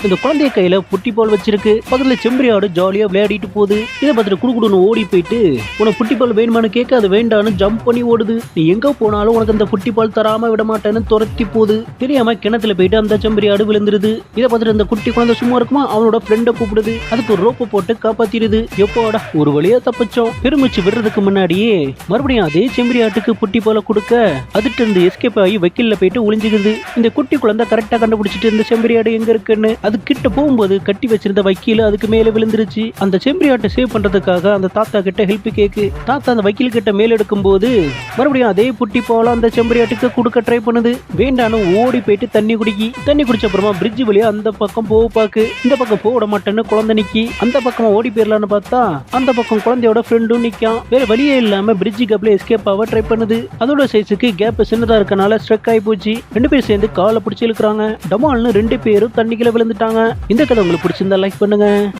இந்த குழந்தைய கையில புட்டி பால் வச்சிருக்கு. பக்கத்துல செம்பரி ஆடு ஜாலியா விளையாடிட்டு போகுது. இதை பார்த்துட்டு குடுக்குடுன்னு ஓடி போயிட்டு உனக்கு புட்டி பால் வேணுமானு கேட்க அது வேண்டான்னு ஜம்ப் பண்ணி ஓடுது. நீ எங்க போனாலும் உனக்கு அந்த புட்டி பால் தராம விட மாட்டேன்னு துரத்தி போகுது. தெரியாம கிணத்துல போயிட்டு அந்த செம்பரி ஆடு விழுந்துருது. இதை பார்த்துட்டு அந்த குட்டி குழந்தை சும்மா இருக்குமா அவனோட ஃப்ரெண்டை கூப்பிடுது. அதுக்கு ஒரு ரோப்பு போட்டு காப்பாத்திடுது. எப்போடா ஒரு வழியா தப்பிச்சோம். பெருமிச்சு விடுறதுக்கு முன்னாடியே மறுபடியும் அதே செம்பரி ஆட்டுக்கு புட்டி பால கொடுக்க அதுட்டு இருந்து எஸ்கேப் ஆகி வைக்கல்ல போயிட்டு ஒளிஞ்சுக்குது. இந்த குட்டி குழந்தை கரெக்டா கண்டுபிடிச்சிட்டு இந்த செம்பரி ஆடு எங்க இருக்குன்னு அது கிட்ட போகும்போது கட்டி வச்சிருந்த வைக்கீல் அதுக்கு மேல விழுந்துருச்சு. அந்த செம்பரி ஆட்டை சேவ் பண்றதுக்காக அந்த தாத்தா கிட்ட ஹெல்ப் கேக்கு. தாத்தா அந்த வைக்கீல் கிட்ட மேல எடுக்கும் போது மறுபடியும் அதே புட்டி பால அந்த செம்பரி ஆட்டுக்கு கொடுக்க ட்ரை பண்ணுது. வேண்டான்னு ஓடி போயிட்டு தண்ணி குடிச்ச அப்புறமா பிரிட்ஜ் வழியா அந்த பக்கம் போக பாக்கு. இந்த பக்கம் போக விட மாட்டேன்னு குழந்தை நிக்கி அந்த பக்கம் ஓடி போயிடலான்னு பார்த்தா அந்த பக்கம் குழந்தையோட ஃப்ரெண்டும் நிக்கான். வேற வழியே இல்லாம பிரிட்ஜ் கேப்ல எஸ்கேப் ஆக ட்ரை பண்ணுது. அதோட சைஸுக்கு கேப் சின்னதா இருக்கனால ஸ்ட்ரக் ஆகி போச்சு. ரெண்டு பேரும் சேர்ந்து காலை பிடிச்சி இழுக்கிறாங்க. டமால்னு ரெண்டு பேரும் தண்ணிக்குள்ள விழுந்துட்டாங்க. இந்த கதை உங்களுக்கு பிடிச்சிருந்தா லைக் பண்ணுங்க.